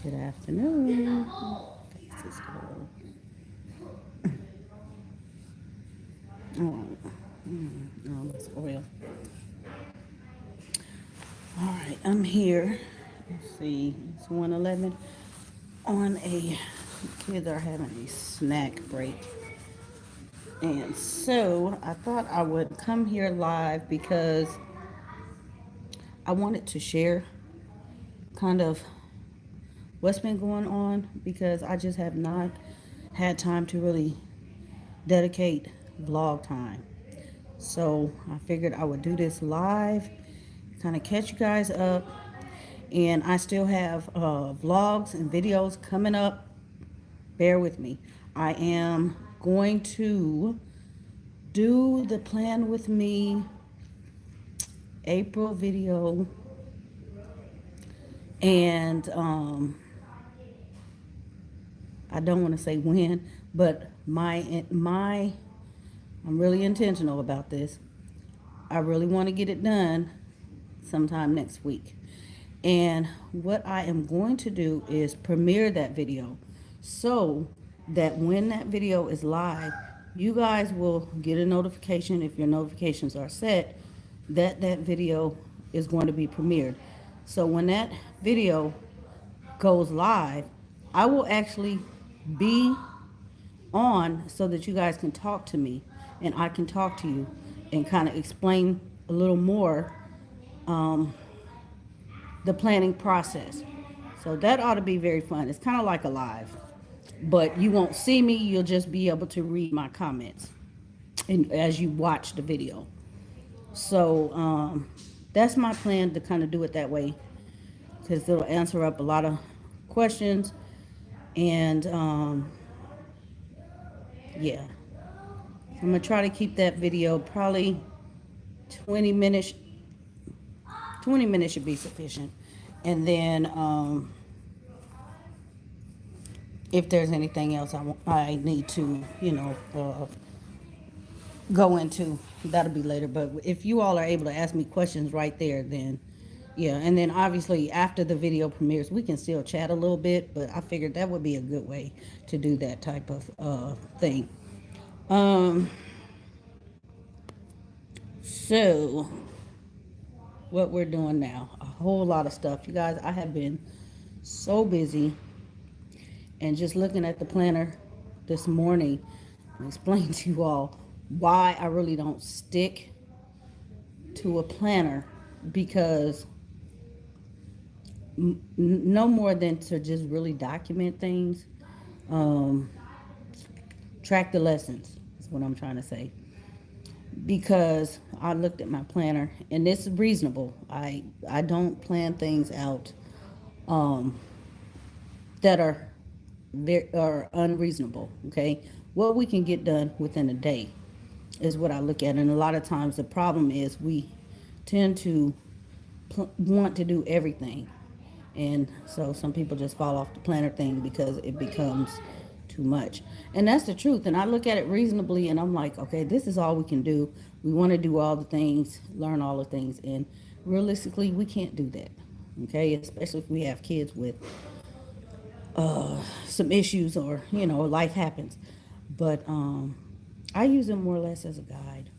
Good afternoon. Faces Oh, no, that's oil. All right, I'm here. Let's see, it's 1:11 on a kids are having a snack break. And so I thought I would come here live because I wanted to share kind of what's been going on because I just have not had time to really dedicate vlog time. So I figured I would do this live, kind of catch you guys up. And I still have vlogs and videos coming up. Bear with me. I am going to do the plan with me April video. And I don't want to say when, but I'm really intentional about this. I really want to get it done sometime next week. And what I am going to do is premiere that video so that when that video is live, you guys will get a notification if your notifications are set that that video is going to be premiered. So when that video goes live, I will actually be on so that you guys can talk to me and I can talk to you and kind of explain a little more the planning process. So that ought to be very fun. It's kind of like a live, but you won't see me. You'll just be able to read my comments and as you watch the video. So that's my plan to kind of do it that way because it'll answer up a lot of questions. And yeah, I'm gonna try to keep that video probably 20 minutes. 20 minutes should be sufficient. And then if there's anything else I need to, go into, that'll be later. But if you all are able to ask me questions right there, then yeah. And then obviously after the video premieres, we can still chat a little bit, but I figured that would be a good way to do that type of thing. Um, so what we're doing now, a whole lot of stuff. You guys, I have been so busy and just looking at the planner this morning and explain to you all why I really don't stick to a planner because no more than to just really document things. Um, track the lessons is what I'm trying to say. Because I looked at my planner and this is reasonable. I don't plan things out that are unreasonable. Okay, what we can get done within a day is what I look at. And a lot of times the problem is we tend to want to do everything. And so some people just fall off the planner thing because it becomes too much. And that's the truth. And I look at it reasonably and I'm like, okay, this is all we can do. We want to do all the things, learn all the things. And realistically, we can't do that. Okay, especially if we have kids with some issues or, life happens. But I use it more or less as a guide.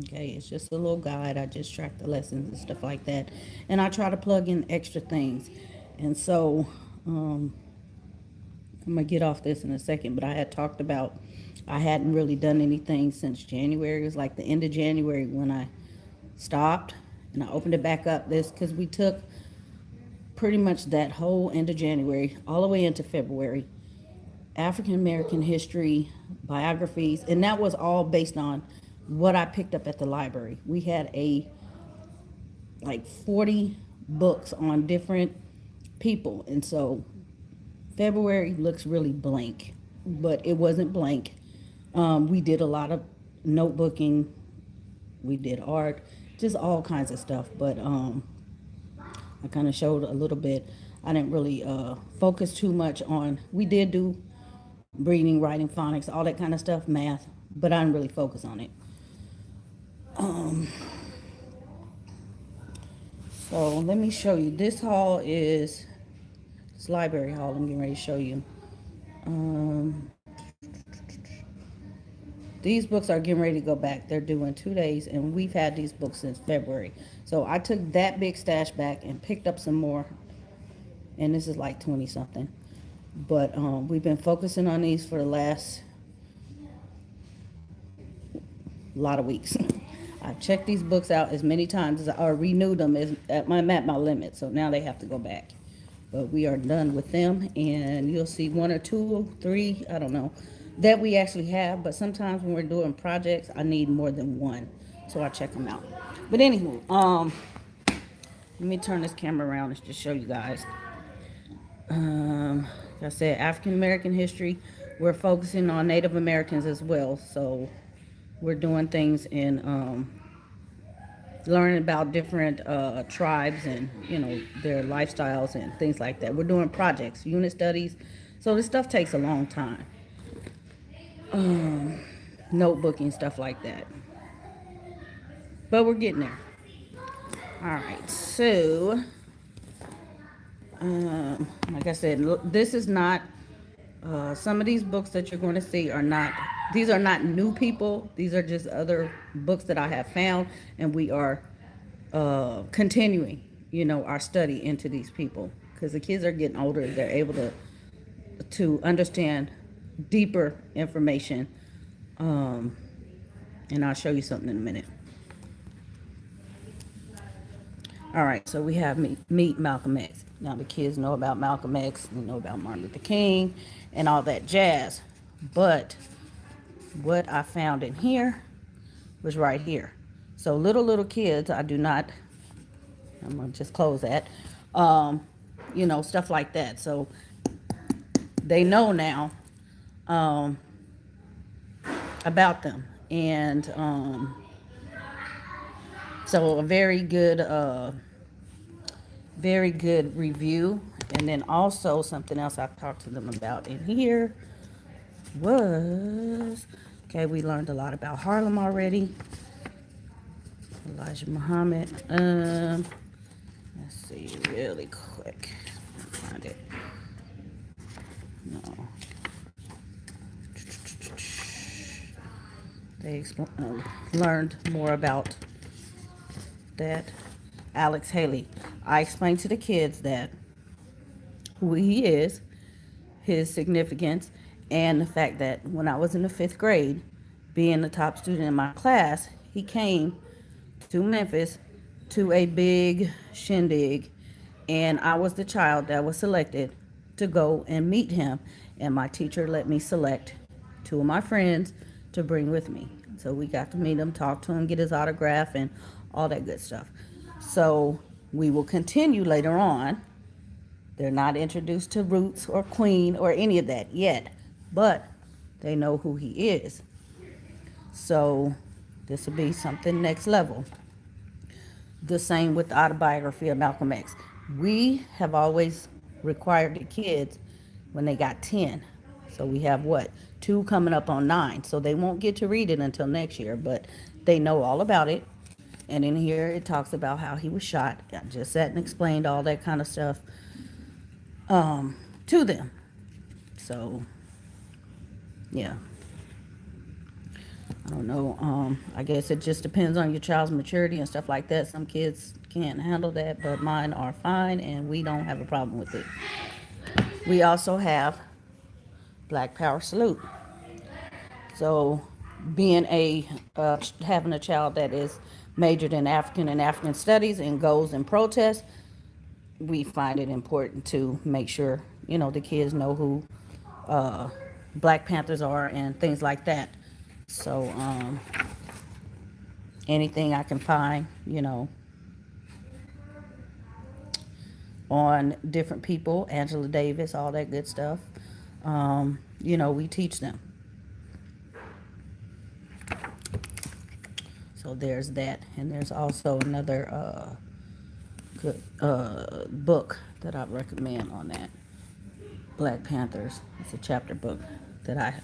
Okay, it's just a little guide. I just track the lessons and stuff like that. And I try to plug in extra things. And so I'm going to get off this in a second, but I had talked about I hadn't really done anything since January. It was like the end of January when I stopped and I opened it back up this because we took pretty much that whole end of January all the way into February. African American history, biographies, and that was all based on what I picked up at the library. We had like 40 books on different people, and so February looks really blank, but it wasn't blank. We did a lot of notebooking, we did art, just all kinds of stuff, but I kind of showed a little bit. I didn't really focus too much on, we did do reading, writing, phonics, all that kind of stuff, math, but I didn't really focus on it. So let me show you. This haul is It's library haul. I'm getting ready to show you. Um, these books are getting ready to go back. They're due in 2 days, and we've had these books since February. So I took that big stash back and picked up some more, and this is like 20 something. But we've been focusing on these for the last lot of weeks. I've checked these books out as many times as I renewed them as I'm at my limit. So now they have to go back. But we are done with them, and you'll see one or two, three, I don't know, that we actually have. But sometimes when we're doing projects, I need more than one, so I check them out. But anywho, let me turn this camera around and just show you guys. Like I said, African American history. We're focusing on Native Americans as well, so we're doing things in learning about different tribes and their lifestyles and things like that. We're doing projects, unit studies, so this stuff takes a long time. Notebooking, stuff like that, but we're getting there. All right, so like I said, this is not some of these books that you're going to see are not, these are not new people. These are just other books that I have found, and we are continuing, our study into these people, because the kids are getting older. They're able to understand deeper information, and I'll show you something in a minute. All right, so we have meet Malcolm X. Now the kids know about Malcolm X, they know about Martin Luther King, and all that jazz. But what I found in here was right here. So little kids, I'm gonna just close that. Stuff like that. So they know now about them, and so a very good review. And then also something else I talked to them about in here was, okay, we learned a lot about Harlem already. Elijah Muhammad. Let's see really quick. Find it. No. They learned more about that. Alex Haley. I explained to the kids that who he is, his significance, and the fact that when I was in the 5th grade, being the top student in my class, he came to Memphis to a big shindig, and I was the child that was selected to go and meet him, and my teacher let me select 2 of my friends to bring with me. So we got to meet him, talk to him, get his autograph, and all that good stuff. So we will continue later on. They're not introduced to Roots or Queen or any of that yet, but they know who he is. So this will be something next level. The same with the autobiography of Malcolm X. We have always required the kids when they got 10. So we have 2 coming up on 9. So they won't get to read it until next year, but they know all about it. And in here it talks about how he was shot. I just sat and explained all that kind of stuff to them. So yeah. I don't know. I guess it just depends on your child's maturity and stuff like that. Some kids can't handle that, but mine are fine, and we don't have a problem with it. We also have Black Power Salute. So being having a child that is majored in African and African studies and goes and protests, we find it important to make sure, the kids know who Black Panthers are and things like that. So anything I can find, on different people, Angela Davis, all that good stuff, we teach them. So there's that. And there's also another good book that I recommend on that. Black Panthers. It's a chapter book that I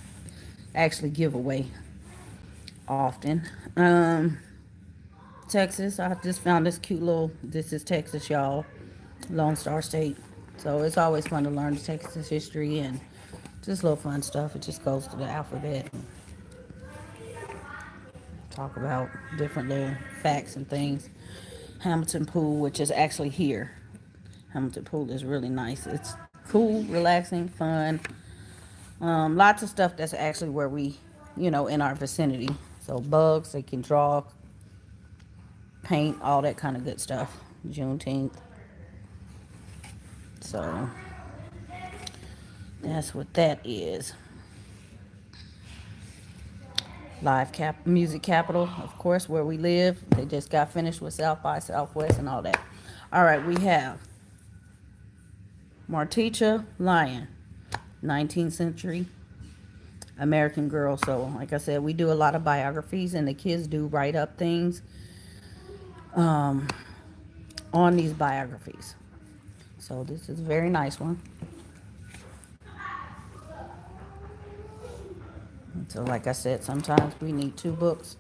actually give away often. Texas, I just found this cute little, this is Texas, y'all. Lone Star State. So it's always fun to learn the Texas history and just little fun stuff. It just goes to the alphabet and talk about different little facts and things. Hamilton Pool, which is actually here. Hamilton Pool is really nice. It's cool, relaxing, fun. Lots of stuff that's actually where we, in our vicinity. So bugs, they can draw, paint, all that kind of good stuff. Juneteenth. So that's what that is. Music capital, of course, where we live. They just got finished with South by Southwest and all that. All right, we have Marticha Lyon, 19th century American girl. So, like I said, we do a lot of biographies, and the kids do write up things on these biographies. So this is a very nice one. And so, like I said, sometimes we need 2 books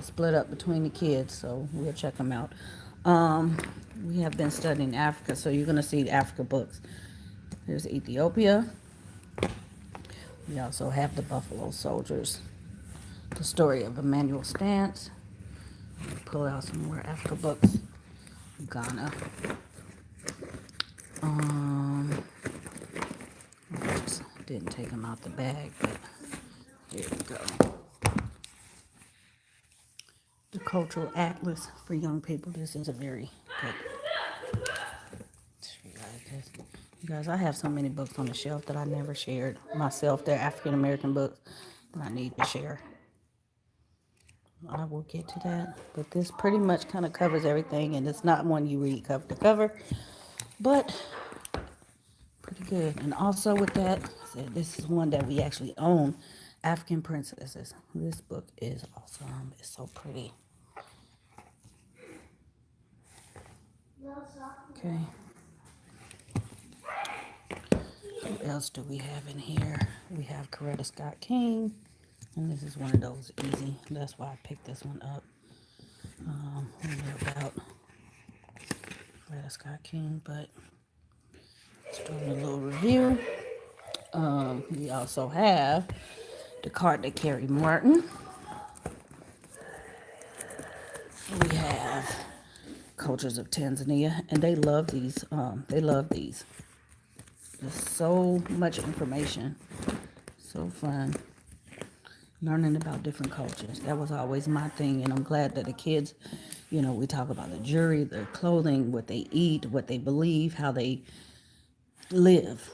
split up between the kids, so we'll check them out. We have been studying Africa, so you're going to see Africa books. There's Ethiopia. We also have the Buffalo Soldiers, the story of Emmanuel Stance. Pull out some more Africa books. Ghana. I just didn't take them out the bag, but here we go. The Cultural Atlas for young people. This is a very good. You guys, I have so many books on the shelf that I never shared myself. They're African American books that I need to share. I will get to that. But this pretty much kind of covers everything, and it's not one you read cover to cover, but pretty good. And also with that, this is one that we actually own, African Princesses. This book is awesome. It's so pretty. Okay. What else do we have in here? We have Coretta Scott King. And this is one of those easy. That's why I picked this one up. We know about Coretta Scott King, but let's do a little review. We also have The Cart That Carried Martin. We have Cultures of Tanzania, and they love these. There's so much information. So fun. Learning about different cultures. That was always my thing, and I'm glad that the kids, we talk about the jewelry, their clothing, what they eat, what they believe, how they live,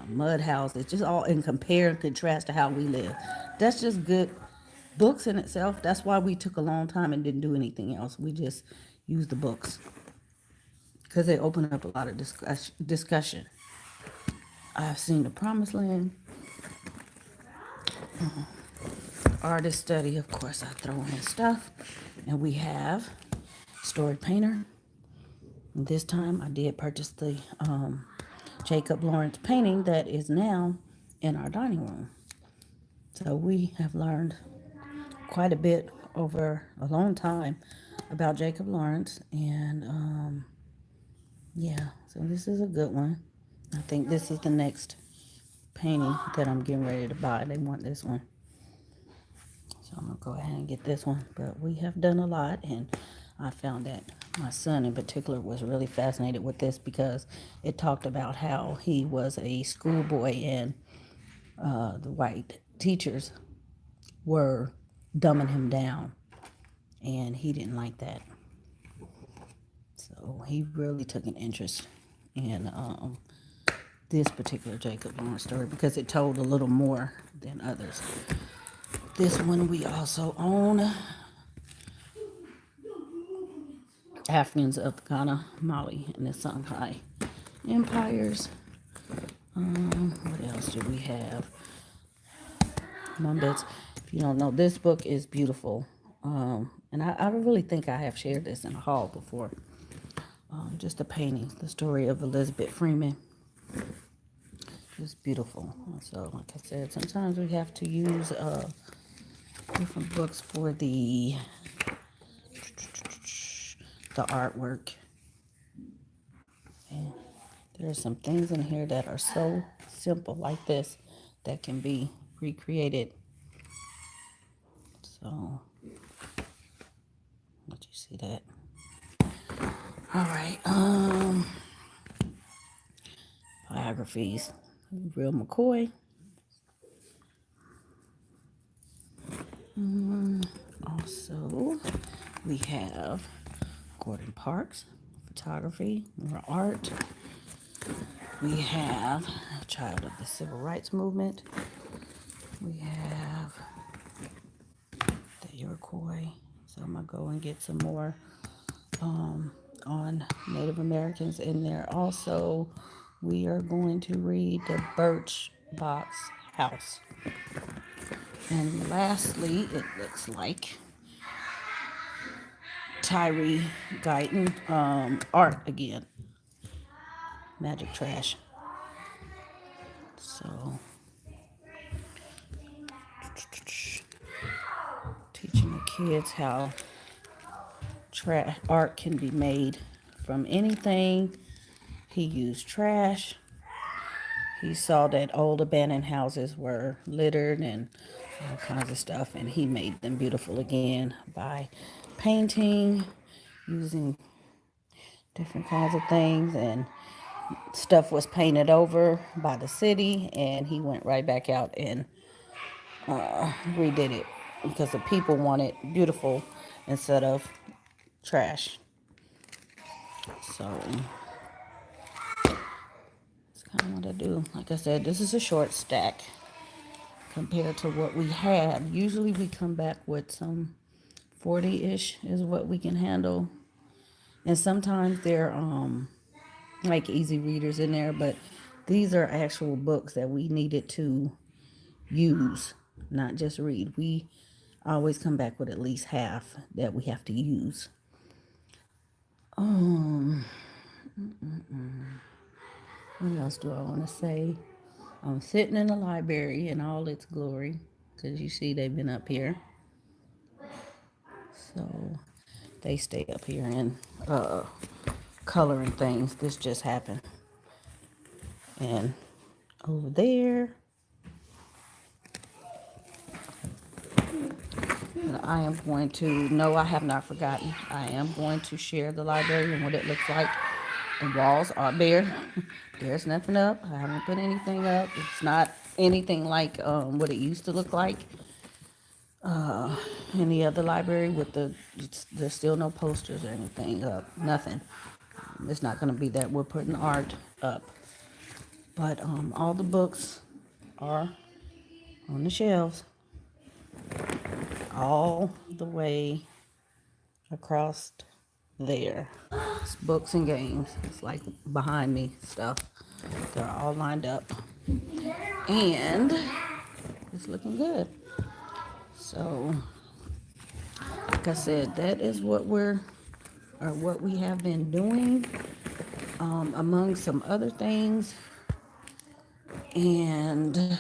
mud houses, just all in compare and contrast to how we live. That's just good books in itself. That's why we took a long time and didn't do anything else. We just used the books because they open up a lot of discussion. I've seen The Promised Land. Artist study, of course, I throw in stuff. And we have Storied Painter. And this time I did purchase the Jacob Lawrence painting that is now in our dining room. So we have learned quite a bit over a long time about Jacob Lawrence. And so this is a good one. I think this is the next painting that I'm getting ready to buy. They want this one. So I'm going to go ahead and get this one. But we have done a lot, and I found that my son in particular was really fascinated with this because it talked about how he was a schoolboy and the white teachers were dumbing him down, and he didn't like that. So he really took an interest in this particular Jacob Lawrence story because it told a little more than others. This one we also own. Africans of Ghana, Mali, and the Songhai empires. What else do we have? Mumbits. If you don't know, this book is beautiful. And I really think I have shared this in a haul before. Just a painting, the story of Elizabeth Freeman. It's beautiful. So, like I said, sometimes we have to use different books for the artwork. And There are some things in here that are so simple like this that can be recreated. So, let you see that. All right. Biographies. Real McCoy. Also, we have Gordon Parks, photography, more art. We have a child of the civil rights movement. We have the Iroquois. So I'm gonna go and get some more on Native Americans in there. Also, we are going to read the Birch Box House. And lastly, it looks like Tyree Guyton, art again, Magic Trash. So, teaching the kids how art can be made from anything. He used trash. He saw that old abandoned houses were littered and all kinds of stuff, and he made them beautiful again by painting, using different kinds of things, and stuff was painted over by the city, and he went right back out and redid it because the people wanted beautiful instead of trash. So that's kind of what I do. Like I said, this is a short stack compared to what we have. Usually we come back with some 40-ish is what we can handle. And sometimes they're like easy readers in there, but these are actual books that we needed to use, not just read. We always come back with at least half that we have to use. Um, what else do I want to say? I'm sitting in the library in all its glory, because you see they've been up here. So they stay up here and coloring things. This just happened. And over there, I am going to, no, I have not forgotten. I am going to share the library and what it looks like. The walls are bare. There's nothing up. I haven't put anything up. It's not anything like what it used to look like in the other library with there's still no posters or anything up. Nothing. It's not going to be that we're putting art up. But all the books are on the shelves all the way across there. It's books and games. It's like behind me stuff. They're all lined up. And it's looking good. So, like I said, that is what we have been doing, among some other things. And I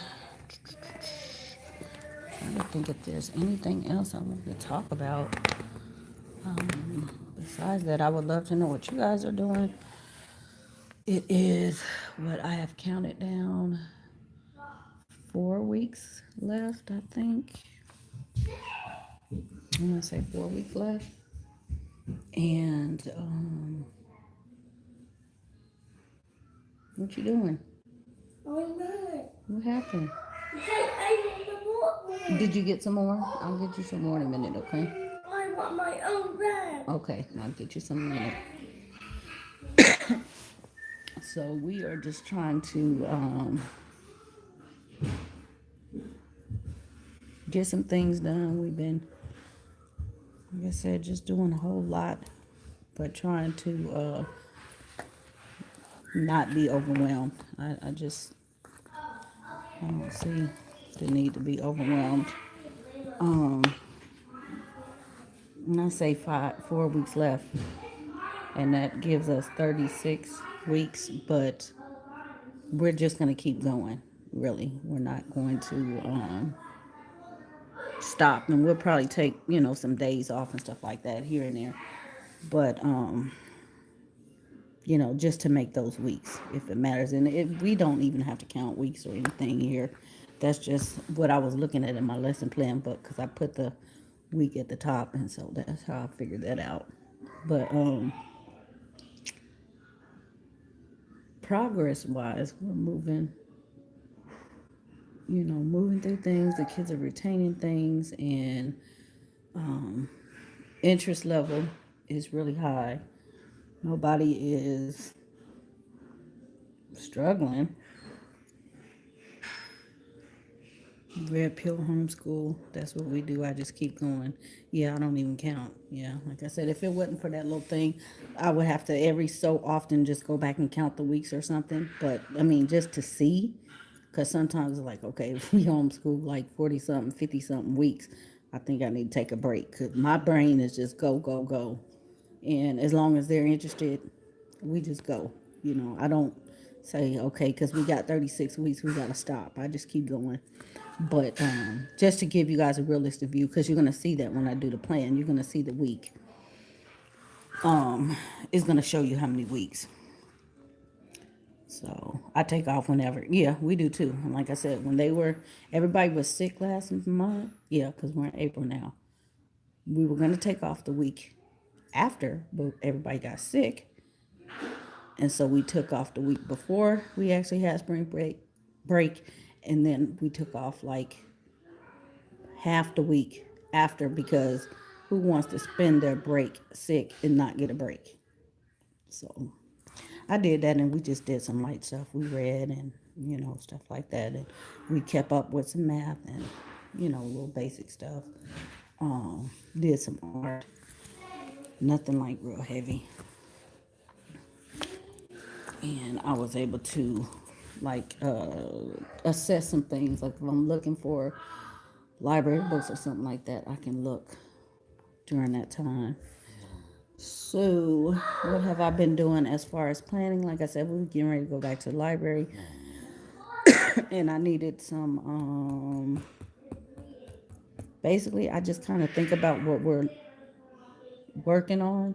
don't think if there's anything else I want to talk about. Besides that, I would love to know what you guys are doing. It is what I have counted down, 4 weeks left, I think. I'm gonna say 4 weeks left. And what you doing? I'm good. What happened? I want more. Did you get some more? I'll get you some more in a minute, okay? I want my own bag. Okay, I'll get you some in a minute. So we are just trying to get some things done. We've been, like I said, just doing a whole lot, but trying to not be overwhelmed. I don't see the need to be overwhelmed. And I say 4 weeks left, and that gives us 36 weeks, but we're just going to keep going, really. We're not going to stop, and we'll probably take, some days off and stuff like that here and there. But, just to make those weeks if it matters. And we don't even have to count weeks or anything here. That's just what I was looking at in my lesson plan book because I put the week at the top, and so that's how I figured that out. But progress wise, we're moving through things. The kids are retaining things, and interest level is really high. Nobody is struggling. Red pill homeschool. That's what we do. I just keep going. Yeah, I don't even count. Yeah, like I said, if it wasn't for that little thing, I would have to every so often just go back and count the weeks or something. But I mean, just to see, because sometimes it's like, okay, if we homeschool like 40 something, 50 something weeks, I think I need to take a break because my brain is just go, go, go. And as long as they're interested, we just go. I don't say, okay, because we got 36 weeks, we got to stop. I just keep going. But just to give you guys a realistic view, because you're going to see that when I do the plan, you're going to see the week. It's going to show you how many weeks. So I take off whenever. Yeah, we do too. And like I said, everybody was sick last month. Yeah, because we're in April now. We were going to take off the week after, but everybody got sick. And so we took off the week before we actually had spring break, and then we took off like half the week after because who wants to spend their break sick and not get a break? So I did that, and we just did some light stuff. We read and stuff like that, and we kept up with some math and little basic stuff. Did some art, nothing like real heavy, and I was able to like assess some things. Like if I'm looking for library books or something like that, I can look during that time. So, what have I been doing as far as planning? Like I said, we were getting ready to go back to the library, and I needed some. Basically, I just kind of think about what we're working on,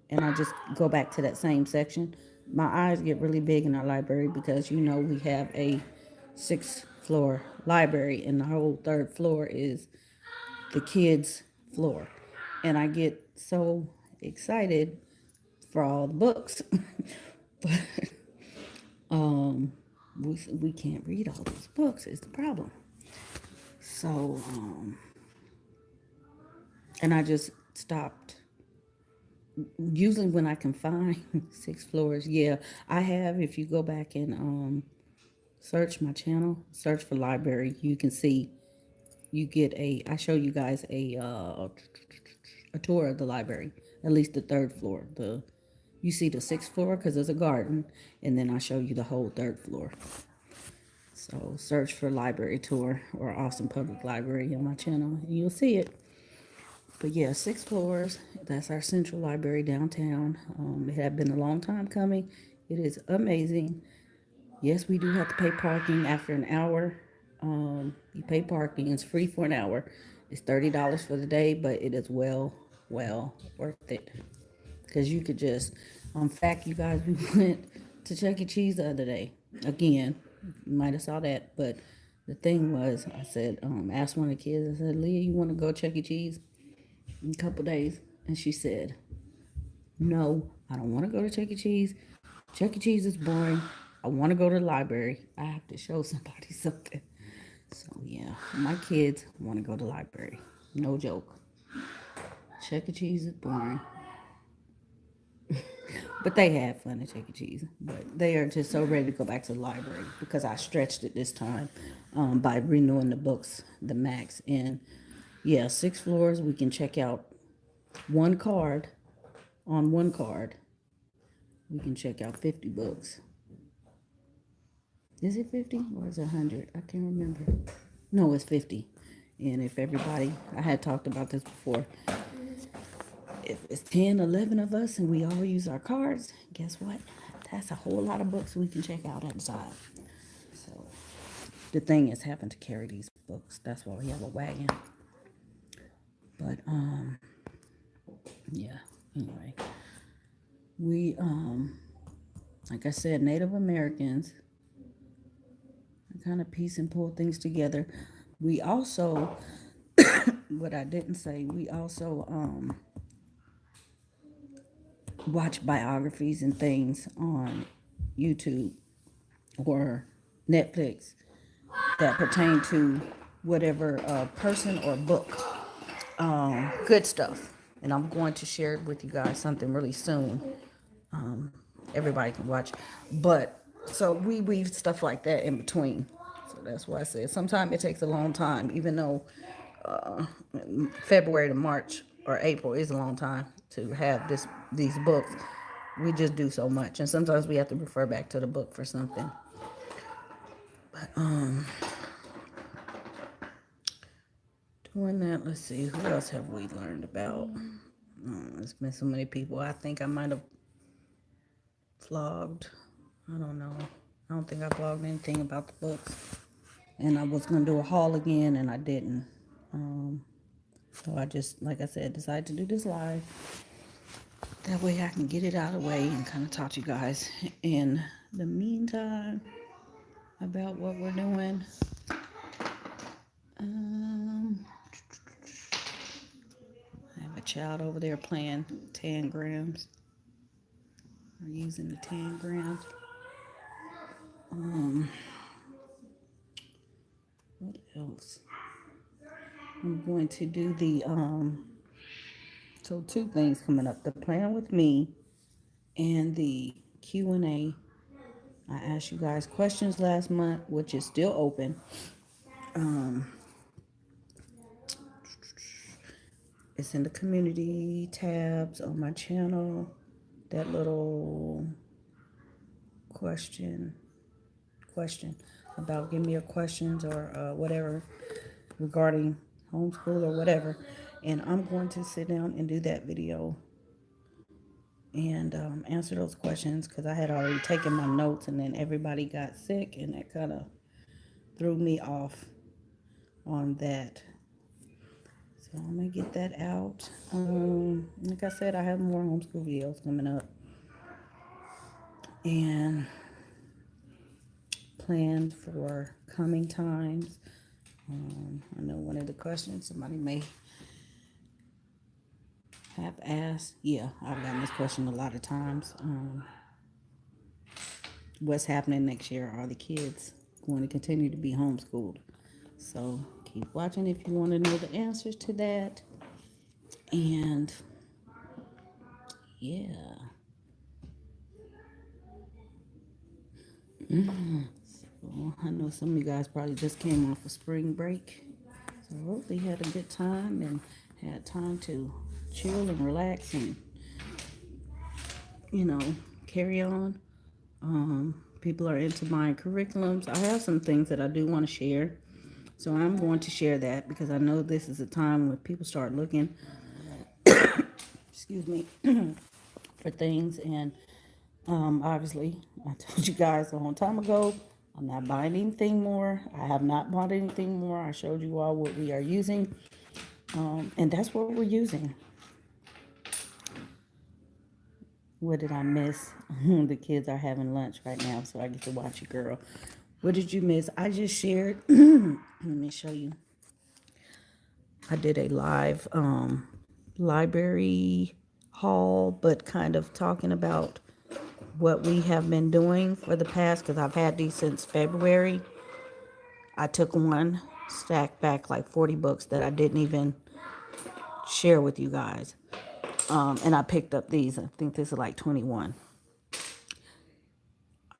and I just go back to that same section. My eyes get really big in our library because we have a 6th floor library, and the whole 3rd floor is the kids' floor, and I get so excited for all the books. But we can't read all those books is the problem. So and I just stopped. Usually when I can find 6 floors, yeah, I have. If you go back and search my channel, search for library, you can see. I show you guys a tour of the library, at least the 3rd floor. You see the 6th floor because there's a garden, and then I show you the whole 3rd floor. So search for library tour or Austin Public Library on my channel, and you'll see it. But yeah, 6 floors. That's our central library downtown. It had been a long time coming. It is amazing. Yes, we do have to pay parking after an hour. You pay parking. It's free for an hour. It's $30 for the day, but it is well worth it. Because you could just, in fact, you guys, we went to Chuck E. Cheese the other day. Again, you might have saw that, but the thing was, I said, asked one of the kids, I said, Leah, you want to go Chuck E. Cheese in a couple days? And she said, no, I don't want to go to Chuck E. Cheese. Chuck E. Cheese is boring. I want to go to the library. I have to show somebody something. So yeah, my kids want to go to the library. No joke. Chuck E. Cheese is boring. But they had fun at Chuck E. Cheese. But they are just so ready to go back to the library because I stretched it this time by renewing the books, the max. And yeah, 6 floors. We can check out one card. On one card, we can check out 50 books. Is it 50 or is it 100? I can't remember. No, it's 50. And if everybody, I had talked about this before, if it's 10, 11 of us and we all use our cards, guess what? That's a whole lot of books we can check out outside. So the thing is having to carry these books. That's why we have a wagon. But yeah, anyway. We Like I said, Native Americans, kind of piece and pull things together. We also, what I didn't say, we also watch biographies and things on YouTube or Netflix that pertain to whatever person or book. Good stuff. And I'm going to share with you guys something really soon. Everybody can watch. But so we weave stuff like that in between. So that's why I said sometimes it takes a long time, even though uh, February to March or April is a long time to have these books. We just do so much, and sometimes we have to refer back to the book for something. Doing that, let's see, who else have we learned about? There's been so many people. I think I might have vlogged. I don't know. I don't think I vlogged anything about the books. And I was going to do a haul again, and I didn't. So I just, like I said, decided to do this live. That way I can get it out of the way and kind of talk to you guys in the meantime about what we're doing. I have a child over there playing tangrams. We're using the tangrams. What else? I'm going to do the so two things coming up: the plan with me and the Q&A. I asked you guys questions last month, which is still open. It's in the community tabs on my channel. That little question about give me your questions or whatever regarding homeschool or whatever. And I'm going to sit down and do that video and answer those questions because I had already taken my notes and then everybody got sick and that kind of threw me off on that. So I'm going to get that out. Like I said, I have more homeschool videos coming up. And planned for coming times. I know one of the questions somebody may have asked. Yeah, I've gotten this question a lot of times. What's happening next year? Are the kids going to continue to be homeschooled? So keep watching if you want to know the answers to that. And yeah. So I know some of you guys probably just came off of spring break. So hopefully you had a good time and had time to chill and relax and, carry on. People are into my curriculums. I have some things that I do want to share. So I'm going to share that because I know this is a time when people start looking, excuse me, for things. And obviously, I told you guys a long time ago, I'm not buying anything more. I have not bought anything more. I showed you all what we are using. And that's what we're using. What did I miss? The kids are having lunch right now, so I get to watch you, girl. What did you miss? I just shared. Let me show you. I did a live library haul, but kind of talking about what we have been doing for the past, because I've had these since February. I took one, stacked back like 40 books that I didn't even share with you guys. And I picked up these. I think this is like 21.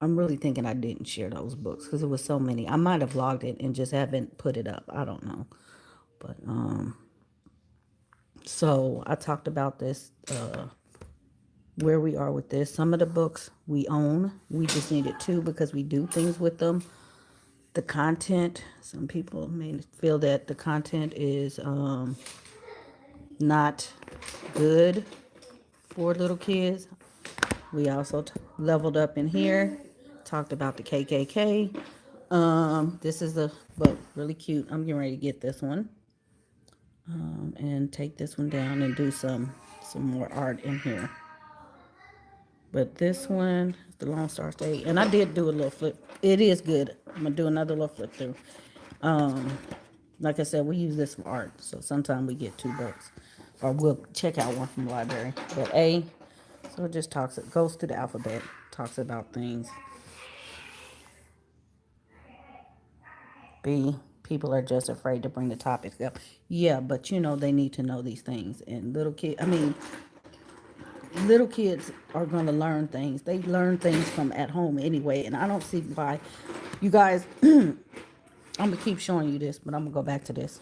I'm really thinking I didn't share those books because it was so many. I might have vlogged it and just haven't put it up. I don't know. But so I talked about this, where we are with this. Some of the books we own. We just needed two because we do things with them. The content, some people may feel that the content is not good for little kids. We also leveled up in here, talked about the KKK. This is the book, really cute. I'm getting ready to get this one and take this one down and do some more art in here. But this one, the Lone Star State, and I did do a little flip. It is good. I'm gonna do another little flip through. Um, like I said, we use this for art, so sometimes we get 2 books, or we'll check out one from the library. But A, so it just talks, it goes through the alphabet, talks about things. B, people are just afraid to bring the topics up. Yeah, but they need to know these things. And little kids are going to learn things. They learn things from at home anyway. And I don't see why, you guys, I'm going to keep showing you this, but I'm going to go back to this.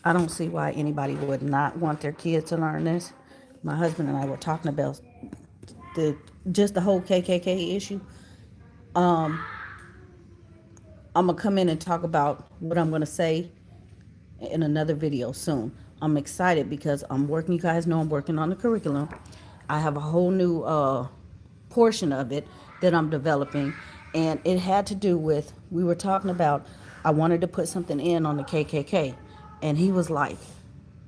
I don't see why anybody would not want their kids to learn this. My husband and I were talking about the whole KKK issue. I'm going to come in and talk about what I'm going to say in another video soon. I'm excited because I'm working, you guys know I'm working on the curriculum. I have a whole new portion of it that I'm developing, and it had to do with, we were talking about, I wanted to put something in on the KKK, and he was like,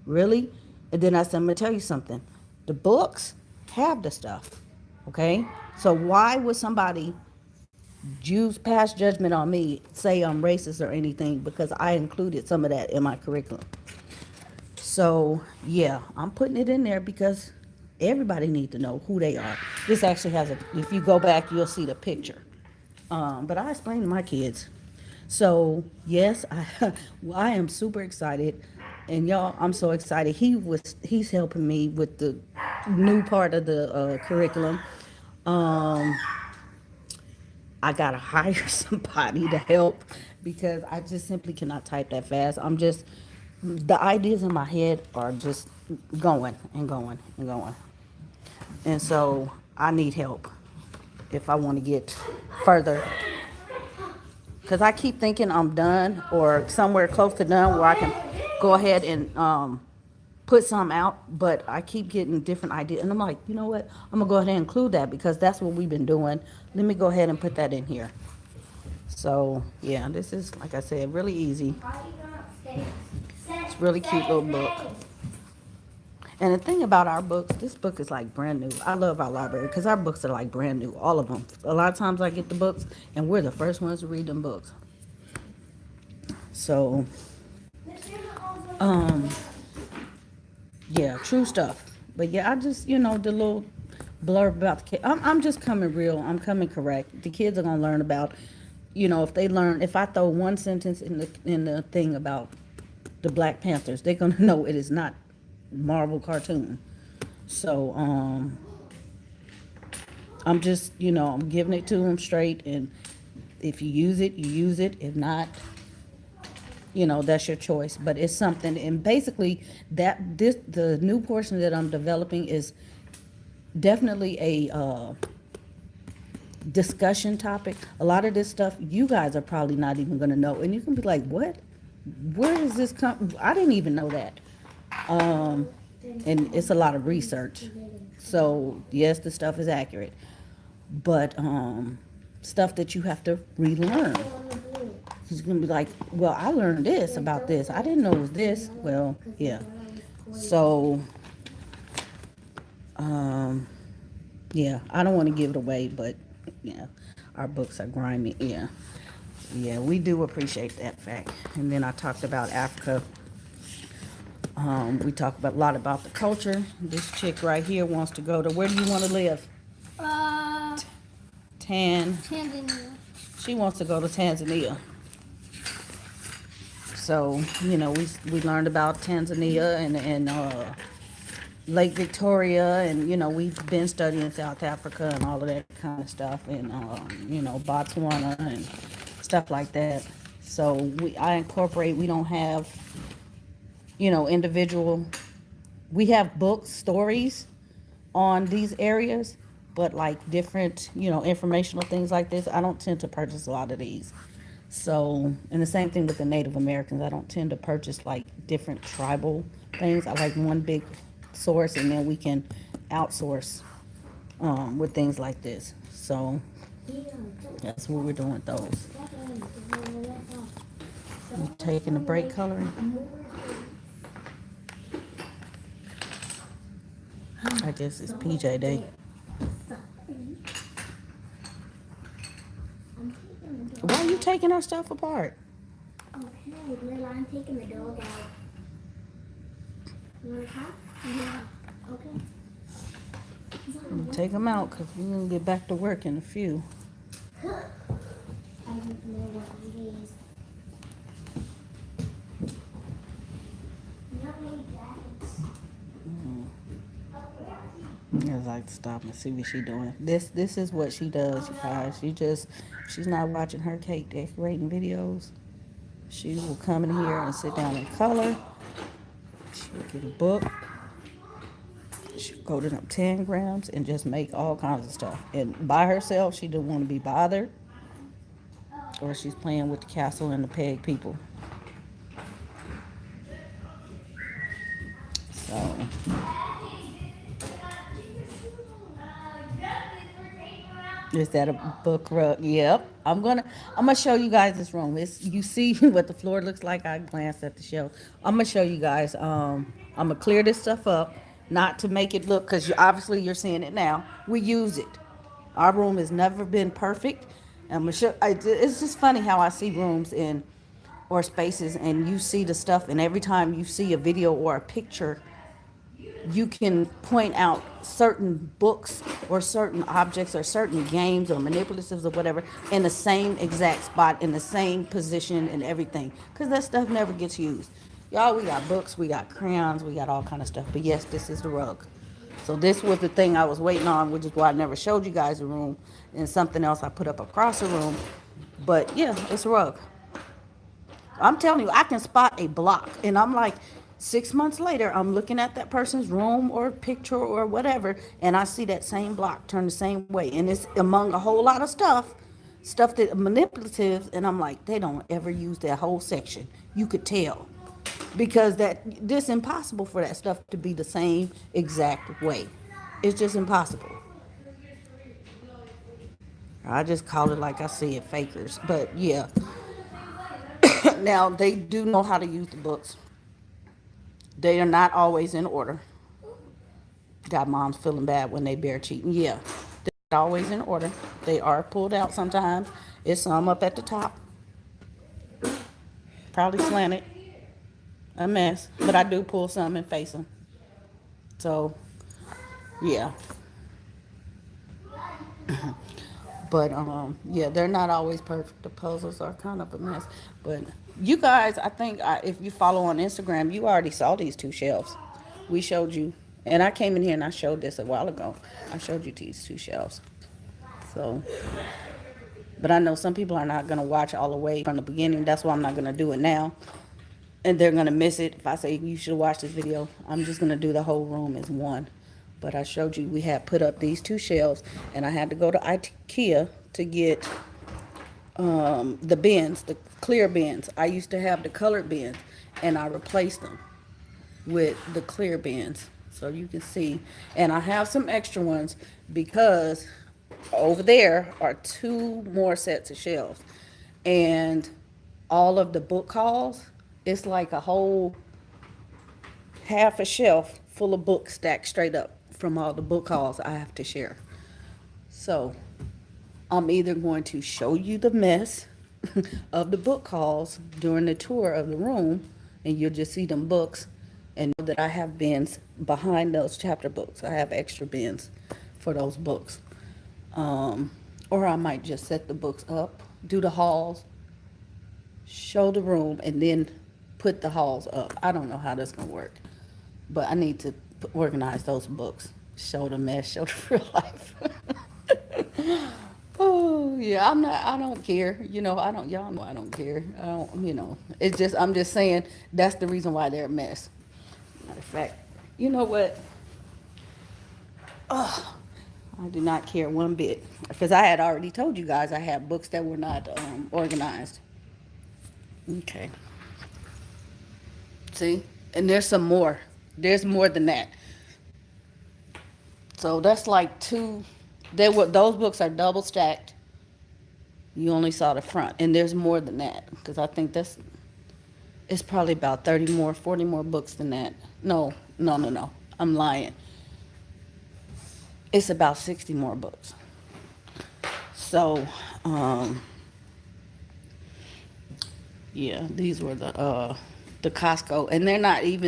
really? And then I said, I'm going to tell you something. The books have the stuff, okay? So why would somebody use past judgment on me, say I'm racist or anything, because I included some of that in my curriculum? So yeah, I'm putting it in there because everybody needs to know who they are. This actually has if you go back, you'll see the picture. But I explained to my kids. So yes, I am super excited, and y'all, I'm so excited. He's helping me with the new part of the curriculum. Um, I gotta hire somebody to help because I just simply cannot type that fast. The ideas in my head are just going and going and going. And so I need help if I want to get further. Because I keep thinking I'm done or somewhere close to done where I can go ahead and put some out. But I keep getting different ideas. And I'm like, you know what? I'm going to go ahead and include that because that's what we've been doing. Let me go ahead and put that in here. So, yeah, this is, like I said, really easy. It's a really cute little book. And the thing about our books, this book is like brand new. I love our library because our books are like brand new, all of them. A lot of times I get the books and we're the first ones to read them books. So, yeah, true stuff. But yeah, I just, the little blurb about the kid. I'm just coming real. I'm coming correct. The kids are going to learn about, if I throw one sentence in the thing about the Black Panthers, they're going to know it is not Marvel cartoon. So I'm just I'm giving it to them straight, and if you use it, you use it. If not, that's your choice. But it's something, and basically the new portion that I'm developing is definitely a discussion topic. A lot of this stuff you guys are probably not even going to know, and you can be like, what, where does this come? I didn't even know that. And it's a lot of research. So yes, the stuff is accurate, but stuff that you have to relearn. You're gonna be like, well, I learned this about this. I didn't know it was this. Well, yeah. So, yeah, I don't want to give it away, but yeah, our books are grimy. Yeah, yeah, we do appreciate that fact. And then I talked about Africa. We talk a lot about the culture. This chick right here wants to go to, where do you want to live? Tanzania. She wants to go to Tanzania. So, we learned about Tanzania and Lake Victoria, and, we've been studying South Africa and all of that kind of stuff, and, Botswana and stuff like that. So I incorporate, we don't have, individual, we have books, stories on these areas, but like different, informational things like this, I don't tend to purchase a lot of these. So, and the same thing with the Native Americans. I don't tend to purchase like different tribal things. I like one big source, and then we can outsource with things like this. So that's what we're doing with those. We're taking a break coloring. I guess it's PJ day. I'm taking the Why dog are you out. taking our stuff apart? Okay, Lila, I'm taking the dog out. You want to come? Yeah. Okay. Take them out because we're going to get back to work in a few. I don't know what it is. Not really bags. I like to stop and see what she doing. This is what she does, you guys. She's not watching her cake decorating videos. She will come in here and sit down and color. She'll get a book. She'll go to them tangrams and just make all kinds of stuff. And by herself, she don't want to be bothered. Or she's playing with the castle and the peg people. So is that a book rug? Yep. I'm gonna show you guys this room. It's you see what the floor looks like. I glanced at the shelf. I'm gonna show you guys. I'm gonna clear this stuff up, not to make it look because obviously you're seeing it now. We use it. Our room has never been perfect. And I'm gonna show. It's just funny how I see rooms in or spaces, and you see the stuff, and every time you see a video or a picture you can point out certain books or certain objects or certain games or manipulatives or whatever in the same exact spot, in the same position and everything. Because that stuff never gets used. Y'all, we got books, we got crayons, we got all kind of stuff. But yes, this is the rug. So this was the thing I was waiting on, which is why I never showed you guys the room. And something else I put up across the room. But yeah, it's a rug. I'm telling you, I can spot a block. And I'm like, 6 months later, I'm looking at that person's room or picture or whatever, and I see that same block turn the same way. And it's among a whole lot of stuff that manipulatives, and I'm like, they don't ever use that whole section. You could tell. Because this impossible for that stuff to be the same exact way. It's just impossible. I just call it like I see it, fakers. But yeah, now they do know how to use the books. They are not always in order. Got moms feeling bad when they bear cheating. Yeah, they're not always in order. They are pulled out sometimes. It's some up at the top, probably slanted, a mess. But I do pull some and face them. So, yeah. But yeah, they're not always perfect. The puzzles are kind of a mess. But you guys, I think if you follow on Instagram, you already saw these two shelves. We showed you, and I came in here and I showed this a while ago. I showed you these two shelves. So, but I know some people are not gonna watch all the way from the beginning. That's why I'm not gonna do it now, and they're gonna miss it if I say you should watch this video. I'm just gonna do the whole room as one. But I showed you we had put up these two shelves, and I had to go to IKEA to get the bins, the clear bins. I used to have the colored bins, and I replaced them with the clear bins, so you can see. And I have some extra ones because over there are two more sets of shelves, and all of the book hauls, it's like a whole half a shelf full of books stacked straight up from all the book hauls I have to share. So I'm either going to show you the mess of the book hauls during the tour of the room, and you'll just see them books, and know that I have bins behind those chapter books. I have extra bins for those books. Um, or I might just set the books up, do the hauls, show the room, and then put the hauls up. I don't know how that's going to work, but I need to organize those books. Show the mess, show the real life. Oh yeah, I don't care. Y'all know I don't care. I don't. It's just. I'm just saying that's the reason why they're a mess. Matter of fact, you know what? Oh, I do not care one bit because I had already told you guys I had books that were not organized. Okay. See, and there's some more. There's more than that. So that's like two. Those books are double stacked. You only saw the front, and there's more than that because I think it's probably about 30 more, 40 more books than that. No, no, no, no. I'm lying. It's about 60 more books. So Um, yeah, these were the Costco, and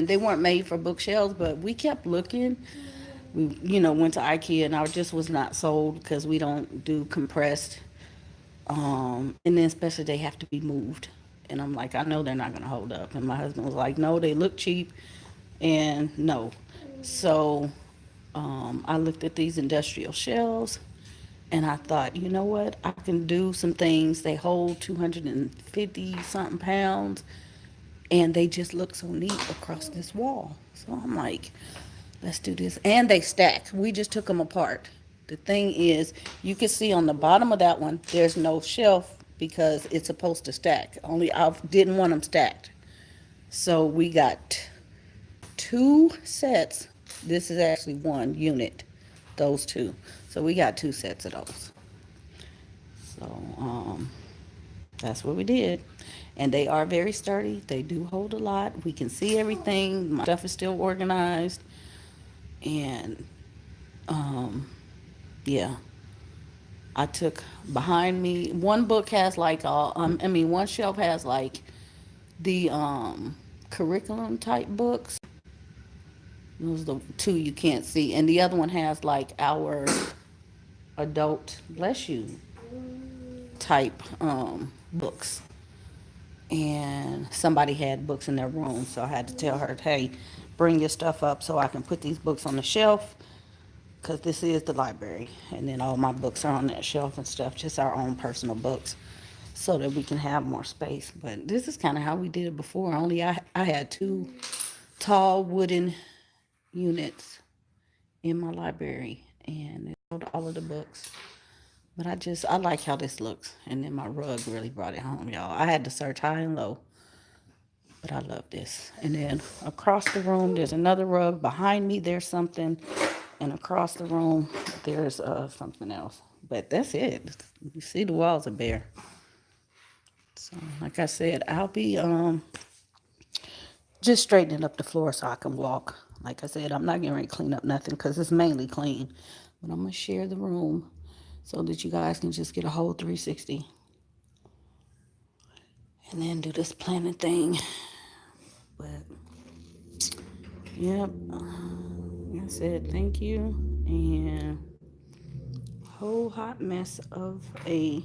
they weren't made for bookshelves, but we kept looking. We, went to IKEA, and I just was not sold because we don't do compressed. And then especially they have to be moved. And I'm like, I know they're not gonna hold up. And my husband was like, no, they look cheap, and no. So I looked at these industrial shelves, and I thought, you know what? I can do some things. They hold 250 something pounds, and they just look so neat across this wall. So I'm like, let's do this. And they stack. We just took them apart. The thing is, you can see on the bottom of that one, there's no shelf because it's supposed to stack. Only I didn't want them stacked. So we got two sets. This is actually one unit, those two. So we got two sets of those. So that's what we did. And they are very sturdy. They do hold a lot. We can see everything. My stuff is still organized. And yeah, I took behind me. One book has like one shelf has like the curriculum type books. Those are the two you can't see, and the other one has like our adult, bless you, type books. And somebody had books in their room, so I had to tell her, hey, bring your stuff up so I can put these books on the shelf, because this is the library, and then all my books are on that shelf and stuff, just our own personal books, so that we can have more space. But this is kind of how we did it before, only I had two tall wooden units in my library, and it held all of the books. But I like how this looks, and then my rug really brought it home, y'all. I had to search high and low, but I love this. And then across the room, there's another rug. Behind me, there's something. And across the room, there's something else. But that's it. You see the walls are bare. So, like I said, I'll be just straightening up the floor so I can walk. Like I said, I'm not getting ready to clean up nothing because it's mainly clean. But I'm going to share the room so that you guys can just get a whole 360. And then do this planning thing. But, yep. Like I said, thank you. And whole hot mess of a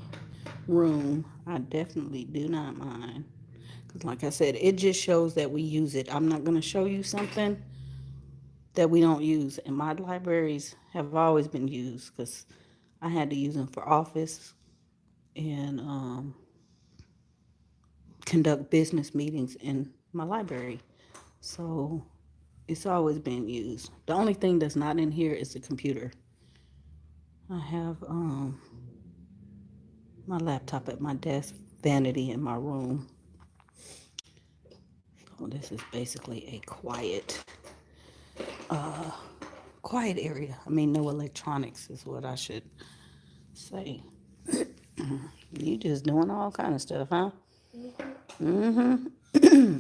room. I definitely do not mind. Because like I said, it just shows that we use it. I'm not going to show you something that we don't use. And my libraries have always been used because I had to use them for office and conduct business meetings in my library. So it's always been used. The only thing that's not in here is the computer. I have my laptop at my desk, vanity in my room. So this is basically a quiet area. I mean, no electronics is what I should say. You just doing all kind of stuff, huh? Mm-hmm.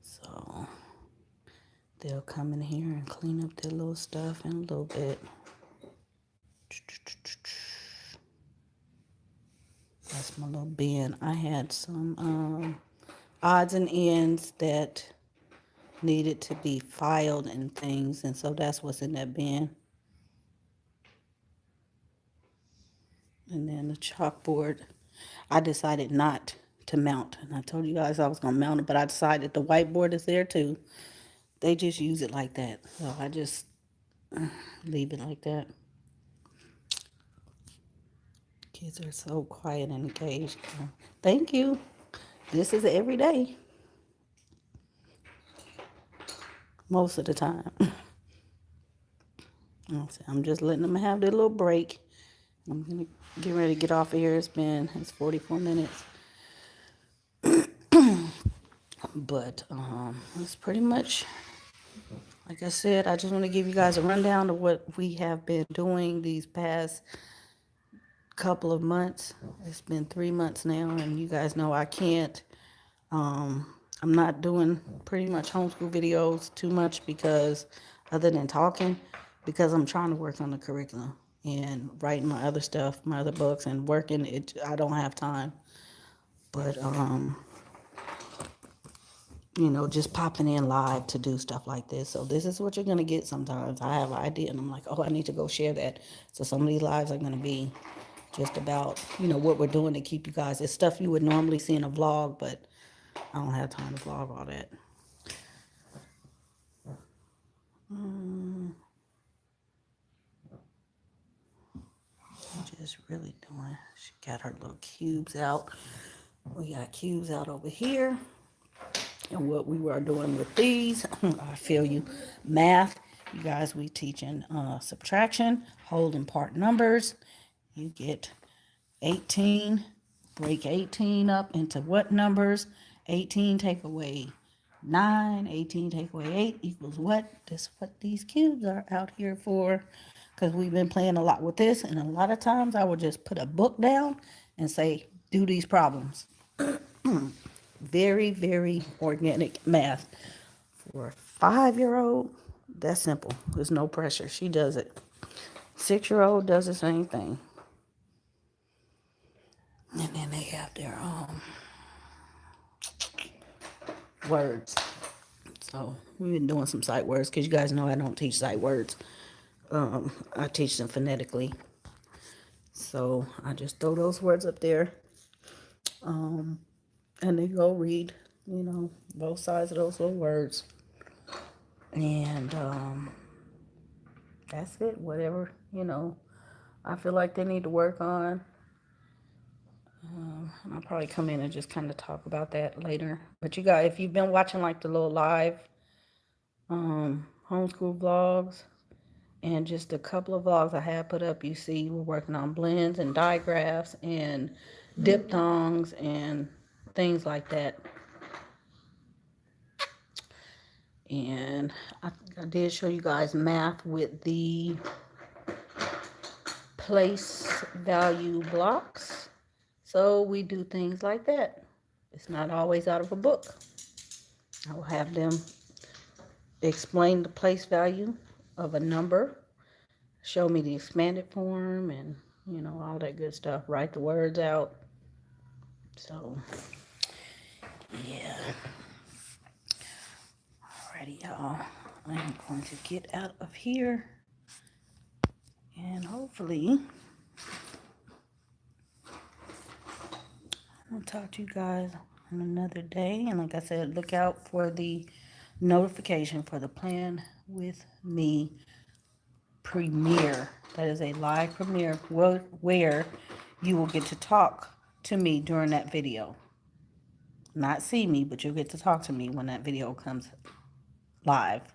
So they'll come in here and clean up their little stuff in a little bit. That's my little bin. I had some odds and ends that needed to be filed and things, and so that's what's in that bin. And then the chalkboard, I decided not to mount. And I told you guys I was going to mount it, but I decided the whiteboard is there too. They just use it like that. So I just leave it like that. Kids are so quiet and engaged. Thank you. This is every day. Most of the time. I'm just letting them have their little break. I'm going to get ready to get off of here. It's 44 minutes. But it's pretty much, like I said, I just want to give you guys a rundown of what we have been doing these past couple of months. It's been 3 months now, and you guys know I can't. I'm not doing pretty much homeschool videos too much because, other than talking, because I'm trying to work on the curriculum. and writing my other stuff, my other books, and working. I don't have time. But just popping in live to do stuff like this. So this is what you're gonna get sometimes. I have an idea and I'm like, oh, I need to go share that. So some of these lives are gonna be just about, what we're doing to keep you guys. It's stuff you would normally see in a vlog, but I don't have time to vlog all that. Just really doing. She got her little cubes out. We got cubes out over here. And what we were doing with these, I feel you, math. You guys, we teaching subtraction, whole and part numbers. You get 18, break 18 up into what numbers? 18 take away 9, 18 take away 8 equals what? That's what these cubes are out here for. Because we've been playing a lot with this, and a lot of times I would just put a book down and say, do these problems. Very, very organic math. For a 5-year-old, that's simple. There's no pressure. She does it. 6-year-old does the same thing. And then they have their words. So we've been doing some sight words because you guys know I don't teach sight words. I teach them phonetically. So I just throw those words up there. And they go read, both sides of those little words. And that's it. Whatever, I feel like they need to work on. And I'll probably come in and just kind of talk about that later. But you guys, if you've been watching like the little live homeschool vlogs and just a couple of vlogs I have put up, you see we're working on blends and digraphs and diphthongs and things like that. And I did show you guys math with the place value blocks. So we do things like that. It's not always out of a book. I will have them explain the place value of a number, show me the expanded form, and all that good stuff. Write the words out. So yeah. Alrighty, y'all. I'm going to get out of here, and hopefully I'll talk to you guys on another day. And like I said, look out for the notification for the Plan With Me premiere. That is a live premiere where you will get to talk to me during that video. Not see me, but you'll get to talk to me when that video comes live.